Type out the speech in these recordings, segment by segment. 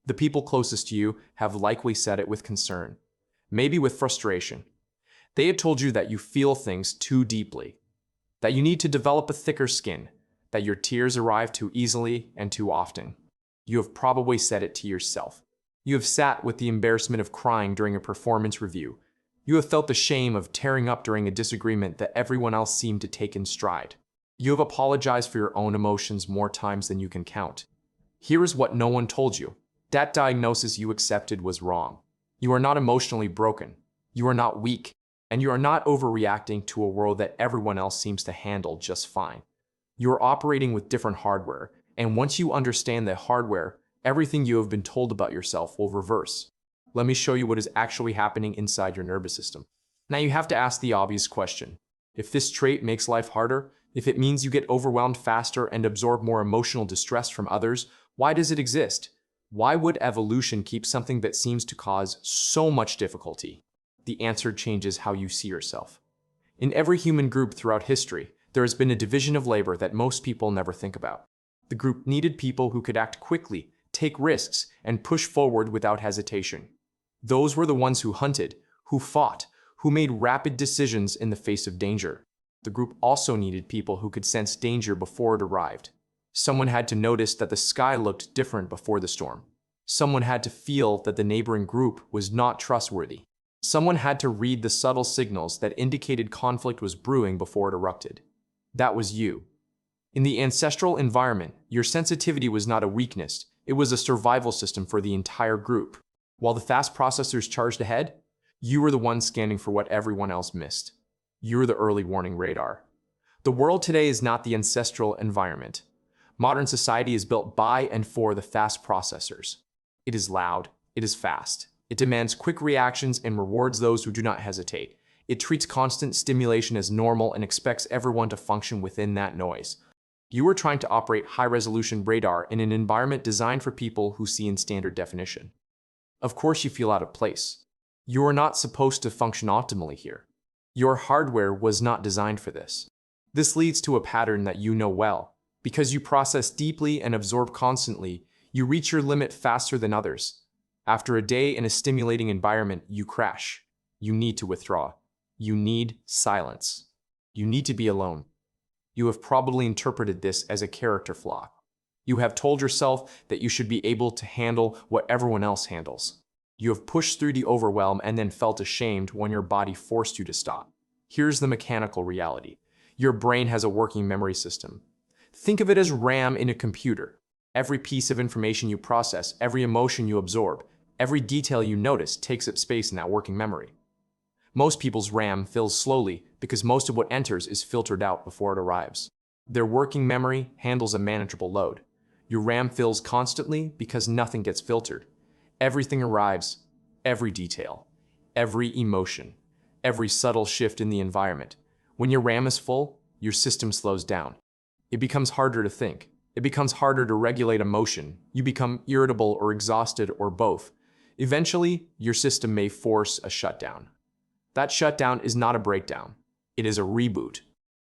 The people closest to you have likely said it with concern, maybe with frustration. They had told you that you feel things too deeply, that you need to develop a thicker skin, that your tears arrive too easily and too often. You have probably said it to yourself. You have sat with the embarrassment of crying during a performance review. You have felt the shame of tearing up during a disagreement that everyone else seemed to take in stride. You have apologized for your own emotions more times than you can count. Here is what no one told you. That diagnosis you accepted was wrong. You are not emotionally broken. You are not weak. And you are not overreacting to a world that everyone else seems to handle just fine. You are operating with different hardware, and once you understand the hardware, everything you have been told about yourself will reverse. Let me show you what is actually happening inside your nervous system. Now you have to ask the obvious question. If this trait makes life harder, if it means you get overwhelmed faster and absorb more emotional distress from others, why does it exist? Why would evolution keep something that seems to cause so much difficulty? The answer changes how you see yourself. In every human group throughout history, there has been a division of labor that most people never think about. The group needed people who could act quickly, take risks, and push forward without hesitation. Those were the ones who hunted, who fought, who made rapid decisions in the face of danger. The group also needed people who could sense danger before it arrived. Someone had to notice that the sky looked different before the storm. Someone had to feel that the neighboring group was not trustworthy. Someone had to read the subtle signals that indicated conflict was brewing before it erupted. That was you. In the ancestral environment, your sensitivity was not a weakness, it was a survival system for the entire group. While the fast processors charged ahead, you were the one scanning for what everyone else missed. You were the early warning radar. The world today is not the ancestral environment. Modern society is built by and for the fast processors. It is loud, it is fast. It demands quick reactions and rewards those who do not hesitate. It treats constant stimulation as normal and expects everyone to function within that noise. You are trying to operate high-resolution radar in an environment designed for people who see in standard definition. Of course you feel out of place. You are not supposed to function optimally here. Your hardware was not designed for this. This leads to a pattern that you know well. Because you process deeply and absorb constantly, you reach your limit faster than others. After a day in a stimulating environment, you crash. You need to withdraw. You need silence. You need to be alone. You have probably interpreted this as a character flaw. You have told yourself that you should be able to handle what everyone else handles. You have pushed through the overwhelm and then felt ashamed when your body forced you to stop. Here's the mechanical reality. Your brain has a working memory system. Think of it as RAM in a computer. Every piece of information you process, every emotion you absorb, every detail you notice takes up space in that working memory. Most people's RAM fills slowly because most of what enters is filtered out before it arrives. Their working memory handles a manageable load. Your RAM fills constantly because nothing gets filtered. Everything arrives, every detail, every emotion, every subtle shift in the environment. When your RAM is full, your system slows down. It becomes harder to think. It becomes harder to regulate emotion. You become irritable or exhausted or both. Eventually, your system may force a shutdown. That shutdown is not a breakdown. It is a reboot.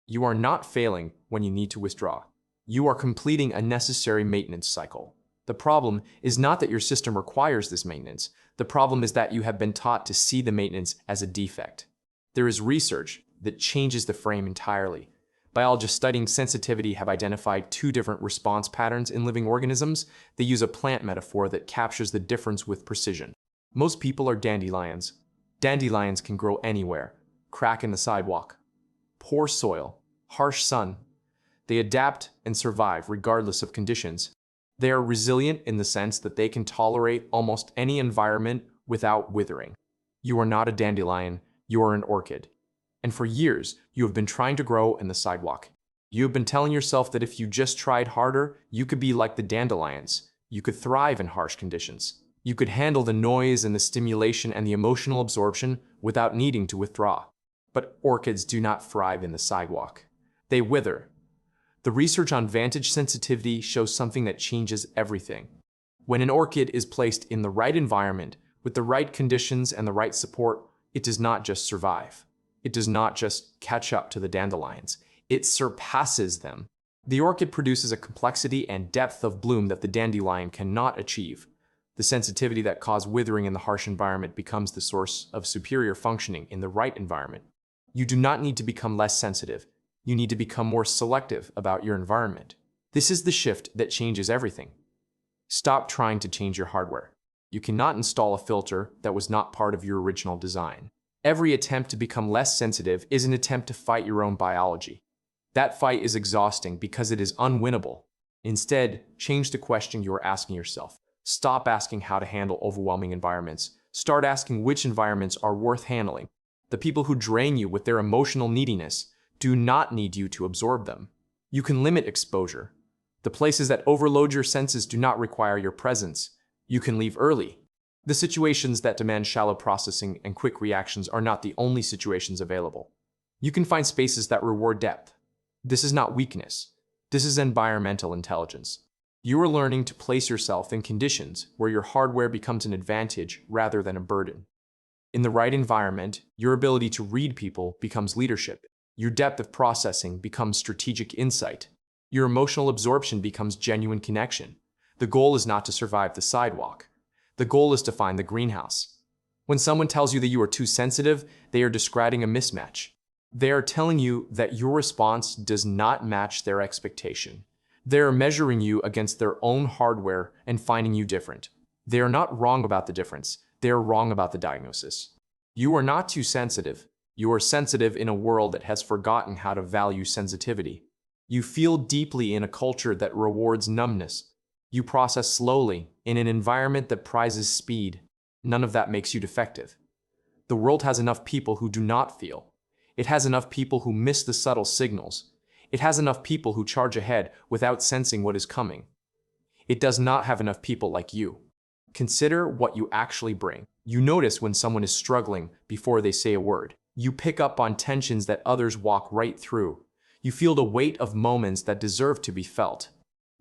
You are not failing when you need to withdraw. You are completing a necessary maintenance cycle. The problem is not that your system requires this maintenance. The problem is that you have been taught to see the maintenance as a defect. There is research that changes the frame entirely. Biologists studying sensitivity have identified two different response patterns in living organisms. They use a plant metaphor that captures the difference with precision. Most people are dandelions. Dandelions can grow anywhere. Crack in the sidewalk. Poor soil. Harsh sun. They adapt and survive regardless of conditions. They are resilient in the sense that they can tolerate almost any environment without withering. You are not a dandelion, you are an orchid. And for years, you have been trying to grow in the sidewalk. You have been telling yourself that if you just tried harder, you could be like the dandelions. You could thrive in harsh conditions. You could handle the noise and the stimulation and the emotional absorption without needing to withdraw. But orchids do not thrive in the sidewalk. They wither. The research on vantage sensitivity shows something that changes everything. When an orchid is placed in the right environment, with the right conditions and the right support, it does not just survive. It does not just catch up to the dandelions. It surpasses them. The orchid produces a complexity and depth of bloom that the dandelion cannot achieve. The sensitivity that caused withering in the harsh environment becomes the source of superior functioning in the right environment. You do not need to become less sensitive. You need to become more selective about your environment. This is the shift that changes everything. Stop trying to change your hardware. You cannot install a filter that was not part of your original design. Every attempt to become less sensitive is an attempt to fight your own biology. That fight is exhausting because it is unwinnable. Instead, change the question you are asking yourself. Stop asking how to handle overwhelming environments. Start asking which environments are worth handling. The people who drain you with their emotional neediness do not need you to absorb them. You can limit exposure. The places that overload your senses do not require your presence. You can leave early. The situations that demand shallow processing and quick reactions are not the only situations available. You can find spaces that reward depth. This is not weakness. This is environmental intelligence. You are learning to place yourself in conditions where your hardware becomes an advantage rather than a burden. In the right environment, your ability to read people becomes leadership. Your depth of processing becomes strategic insight. Your emotional absorption becomes genuine connection. The goal is not to survive the sidewalk. The goal is to find the greenhouse. When someone tells you that you are too sensitive, they are describing a mismatch. They are telling you that your response does not match their expectation. They are measuring you against their own hardware and finding you different. They are not wrong about the difference. They are wrong about the diagnosis. You are not too sensitive. You are sensitive in a world that has forgotten how to value sensitivity. You feel deeply in a culture that rewards numbness. You process slowly in an environment that prizes speed. None of that makes you defective. The world has enough people who do not feel. It has enough people who miss the subtle signals. It has enough people who charge ahead without sensing what is coming. It does not have enough people like you. Consider what you actually bring. You notice when someone is struggling before they say a word. You pick up on tensions that others walk right through. You feel the weight of moments that deserve to be felt.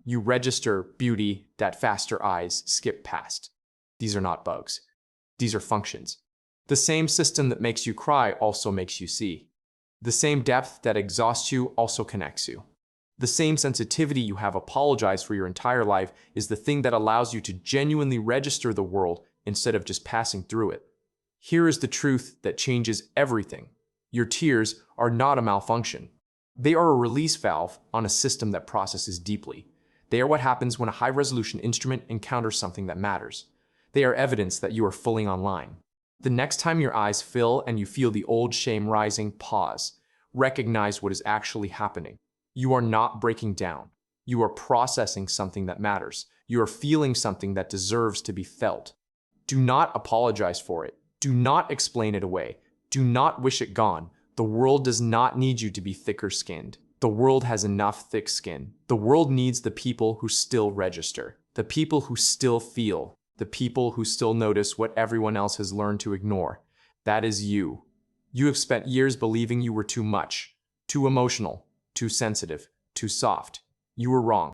You register beauty that faster eyes skip past. These are not bugs. These are functions. The same system that makes you cry also makes you see. The same depth that exhausts you also connects you. The same sensitivity you have apologized for your entire life is the thing that allows you to genuinely register the world instead of just passing through it. Here is the truth that changes everything. Your tears are not a malfunction. They are a release valve on a system that processes deeply. They are what happens when a high-resolution instrument encounters something that matters. They are evidence that you are fully online. The next time your eyes fill and you feel the old shame rising, pause. Recognize what is actually happening. You are not breaking down. You are processing something that matters. You are feeling something that deserves to be felt. Do not apologize for it. Do not explain it away. Do not wish it gone. The world does not need you to be thicker-skinned. The world has enough thick skin. The world needs the people who still register, the people who still feel, the people who still notice what everyone else has learned to ignore. That is you. You have spent years believing you were too much, too emotional, too sensitive, too soft. You were wrong.